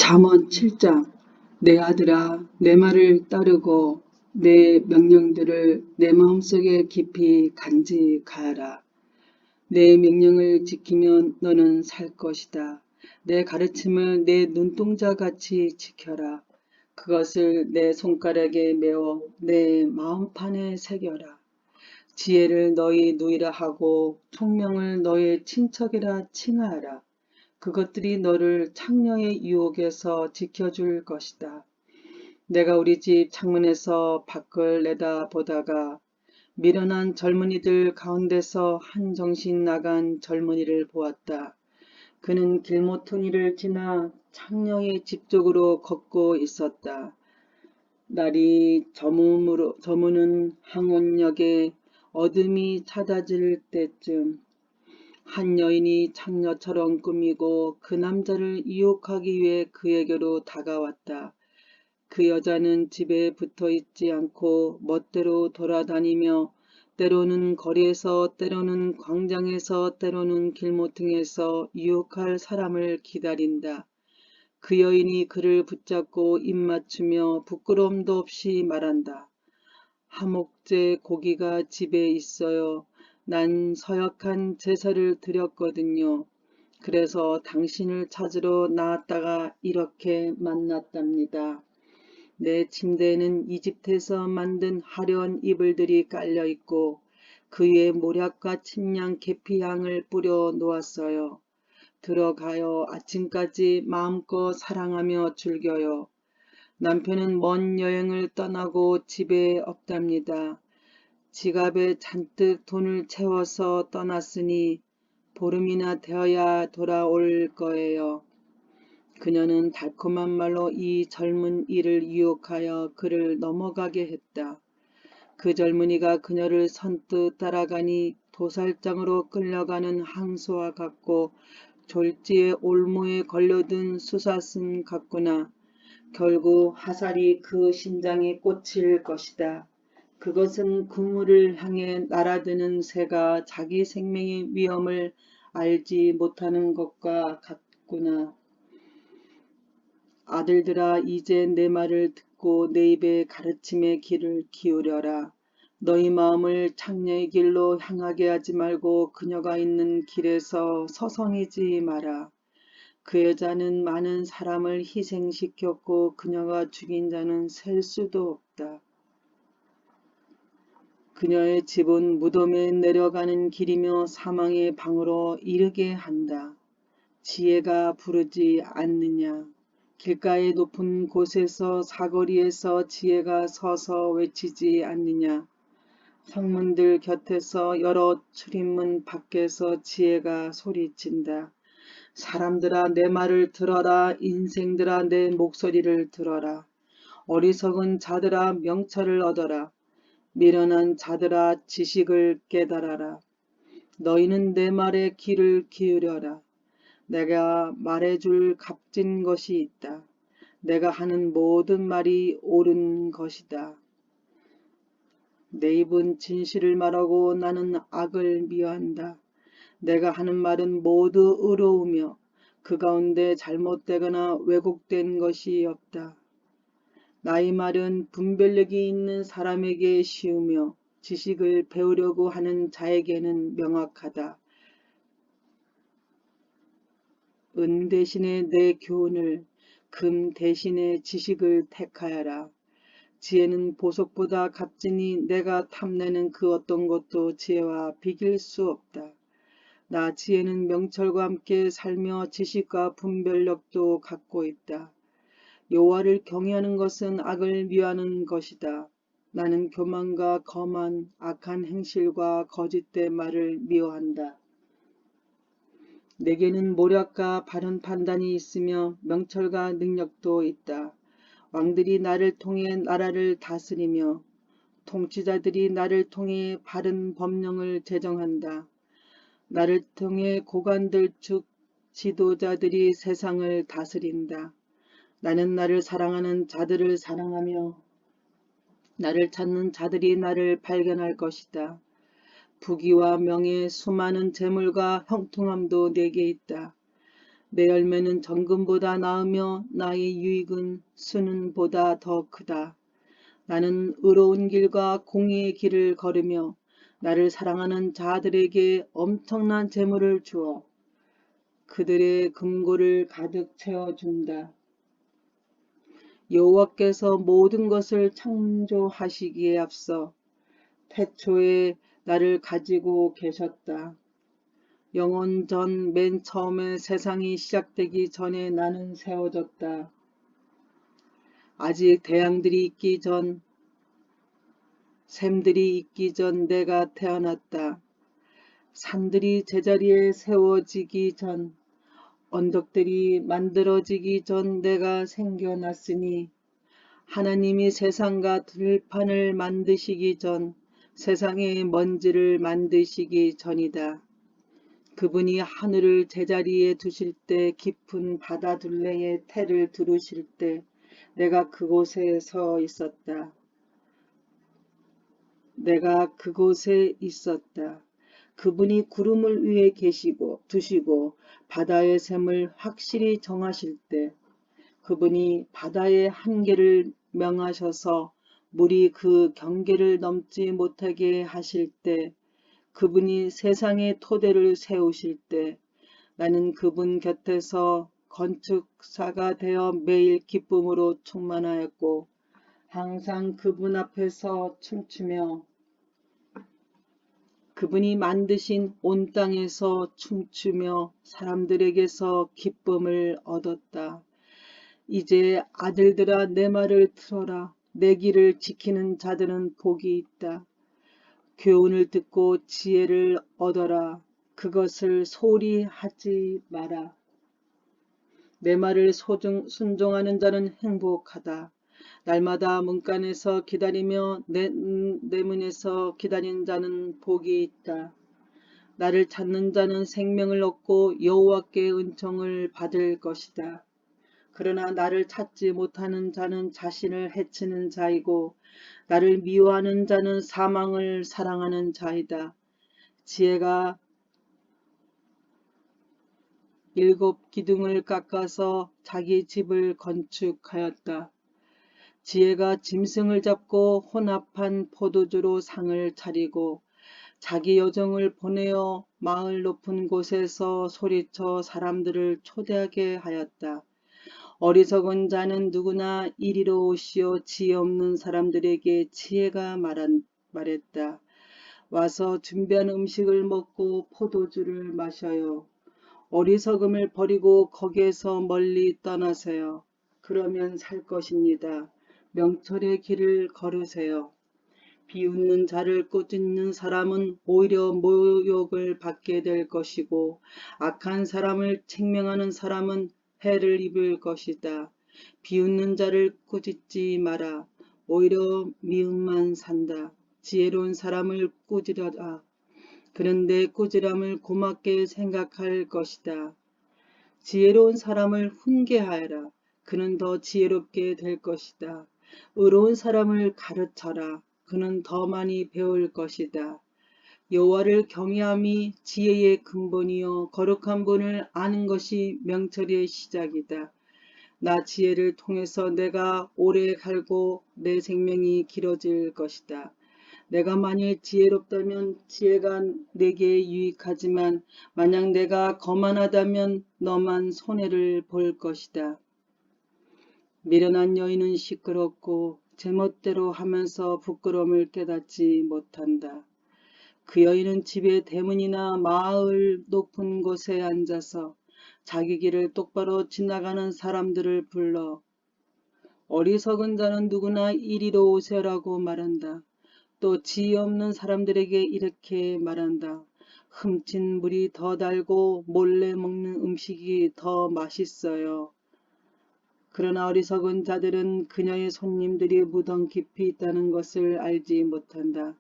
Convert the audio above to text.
잠언 7장. 내 아들아, 내 말을 따르고 내 명령들을 내 마음속에 깊이 간직하라. 내 명령을 지키면 너는 살 것이다. 내 가르침을 내 눈동자같이 지켜라. 그것을 내 손가락에 메어 내 마음판에 새겨라. 지혜를 너희 누이라 하고 총명을 너의 친척이라 칭하라. 그것들이 너를 창녀의 유혹에서 지켜줄 것이다. 내가 우리 집 창문에서 밖을 내다보다가 미련한 젊은이들 가운데서 한정신 나간 젊은이를 보았다. 그는 길모퉁이를 지나 창녀의 집 쪽으로 걷고 있었다. 날이 저무는 항원역에 어둠이 찾아질 때쯤 한 여인이 창녀처럼 꾸미고 그 남자를 유혹하기 위해 그에게로 다가왔다. 그 여자는 집에 붙어 있지 않고 멋대로 돌아다니며 때로는 거리에서 때로는 광장에서 때로는 길모퉁이에서 유혹할 사람을 기다린다. 그 여인이 그를 붙잡고 입맞추며 부끄러움도 없이 말한다. 하목제 고기가 집에 있어요. 난 서약한 제사를 드렸거든요. 그래서 당신을 찾으러 나왔다가 이렇게 만났답니다. 내 침대에는 이집트에서 만든 화려한 이불들이 깔려 있고 그 위에 모략과 침향 계피향을 뿌려 놓았어요. 들어가요. 아침까지 마음껏 사랑하며 즐겨요. 남편은 먼 여행을 떠나고 집에 없답니다. 지갑에 잔뜩 돈을 채워서 떠났으니 보름이나 되어야 돌아올 거예요. 그녀는 달콤한 말로 이 젊은 이를 유혹하여 그를 넘어가게 했다. 그 젊은이가 그녀를 선뜻 따라가니 도살장으로 끌려가는 항소와 같고 졸지에 올무에 걸려든 수사슴 같구나. 결국 화살이 그 심장에 꽂힐 것이다. 그것은 그물을 향해 날아드는 새가 자기 생명의 위험을 알지 못하는 것과 같구나. 아들들아, 이제 내 말을 듣고 내 입의 가르침에 귀를 기울여라. 너희 마음을 창녀의 길로 향하게 하지 말고 그녀가 있는 길에서 서성이지 마라. 그 여자는 많은 사람을 희생시켰고 그녀가 죽인 자는 셀 수도 없다. 그녀의 집은 무덤에 내려가는 길이며 사망의 방으로 이르게 한다. 지혜가 부르지 않느냐. 길가의 높은 곳에서 사거리에서 지혜가 서서 외치지 않느냐. 성문들 곁에서 여러 출입문 밖에서 지혜가 소리친다. 사람들아 내 말을 들어라. 인생들아 내 목소리를 들어라. 어리석은 자들아 명철을 얻어라. 미련한 자들아 지식을 깨달아라. 너희는 내 말에 귀를 기울여라. 내가 말해줄 값진 것이 있다. 내가 하는 모든 말이 옳은 것이다. 내 입은 진실을 말하고 나는 악을 미워한다. 내가 하는 말은 모두 의로우며 그 가운데 잘못되거나 왜곡된 것이 없다. 나의 말은 분별력이 있는 사람에게 쉬우며 지식을 배우려고 하는 자에게는 명확하다. 은 대신에 내 교훈을, 금 대신에 지식을 택하여라. 지혜는 보석보다 값지니 내가 탐내는 그 어떤 것도 지혜와 비길 수 없다. 나 지혜는 명철과 함께 살며 지식과 분별력도 갖고 있다. 여호와를 경외하는 것은 악을 미워하는 것이다. 나는 교만과 거만, 악한 행실과 거짓된 말을 미워한다. 내게는 모략과 바른 판단이 있으며 명철과 능력도 있다. 왕들이 나를 통해 나라를 다스리며 통치자들이 나를 통해 바른 법령을 제정한다. 나를 통해 고관들 즉 지도자들이 세상을 다스린다. 나는 나를 사랑하는 자들을 사랑하며 나를 찾는 자들이 나를 발견할 것이다. 부귀와 명예, 수많은 재물과 형통함도 내게 있다. 내 열매는 정금보다 나으며 나의 유익은 순은보다 더 크다. 나는 의로운 길과 공의의 길을 걸으며 나를 사랑하는 자들에게 엄청난 재물을 주어 그들의 금고를 가득 채워준다. 여호와께서 모든 것을 창조하시기에 앞서 태초에 나를 가지고 계셨다. 영원 전 맨 처음에 세상이 시작되기 전에 나는 세워졌다. 아직 태양들이 있기 전, 샘들이 있기 전 내가 태어났다. 산들이 제자리에 세워지기 전, 언덕들이 만들어지기 전 내가 생겨났으니 하나님이 세상과 들판을 만드시기 전 세상의 먼지를 만드시기 전이다. 그분이 하늘을 제자리에 두실 때 깊은 바다 둘레의 태를 두르실 때 내가 그곳에 서 있었다. 내가 그곳에 있었다. 그분이 구름을 위에 두시고 바다의 샘을 확실히 정하실 때 그분이 바다의 한계를 명하셔서 물이 그 경계를 넘지 못하게 하실 때 그분이 세상의 토대를 세우실 때 나는 그분 곁에서 건축사가 되어 매일 기쁨으로 충만하였고 항상 그분 앞에서 춤추며 그분이 만드신 온 땅에서 춤추며 사람들에게서 기쁨을 얻었다. 이제 아들들아 내 말을 들어라. 내 길을 지키는 자들은 복이 있다. 교훈을 듣고 지혜를 얻어라. 그것을 소홀히 하지 마라. 내 말을 순종하는 자는 행복하다. 날마다 문간에서 기다리며 내 문에서 기다리는 자는 복이 있다. 나를 찾는 자는 생명을 얻고 여호와께 은총을 받을 것이다. 그러나 나를 찾지 못하는 자는 자신을 해치는 자이고 나를 미워하는 자는 사망을 사랑하는 자이다. 지혜가 7 기둥을 깎아서 자기 집을 건축하였다. 지혜가 짐승을 잡고 혼합한 포도주로 상을 차리고 자기 여종을 보내어 마을 높은 곳에서 소리쳐 사람들을 초대하게 하였다. 어리석은 자는 누구나 이리로 오시어 지혜 없는 사람들에게 지혜가 말했다. 와서 준비한 음식을 먹고 포도주를 마셔요. 어리석음을 버리고 거기에서 멀리 떠나세요. 그러면 살 것입니다. 명철의 길을 걸으세요. 비웃는 자를 꾸짖는 사람은 오히려 모욕을 받게 될 것이고 악한 사람을 책명하는 사람은 해를 입을 것이다. 비웃는 자를 꾸짖지 마라. 오히려 미움만 산다. 지혜로운 사람을 꾸짖어라. 그는 내 꾸지람을 고맙게 생각할 것이다. 지혜로운 사람을 훈계하여라. 그는 더 지혜롭게 될 것이다. 의로운 사람을 가르쳐라. 그는 더 많이 배울 것이다. 여호와를 경외함이 지혜의 근본이요 거룩한 분을 아는 것이 명철의 시작이다. 나 지혜를 통해서 내가 오래 살고 내 생명이 길어질 것이다. 내가 만일 지혜롭다면 지혜가 내게 유익하지만 만약 내가 거만하다면 너만 손해를 볼 것이다. 미련한 여인은 시끄럽고 제멋대로 하면서 부끄러움을 깨닫지 못한다. 그 여인은 집의 대문이나 마을 높은 곳에 앉아서 자기 길을 똑바로 지나가는 사람들을 불러 어리석은 자는 누구나 이리로 오세요라고 말한다. 또 지혜 없는 사람들에게 이렇게 말한다. 흠친 물이 더 달고 몰래 먹는 음식이 더 맛있어요. 그러나 어리석은 자들은 그녀의 손님들이 무덤 깊이 있다는 것을 알지 못한다.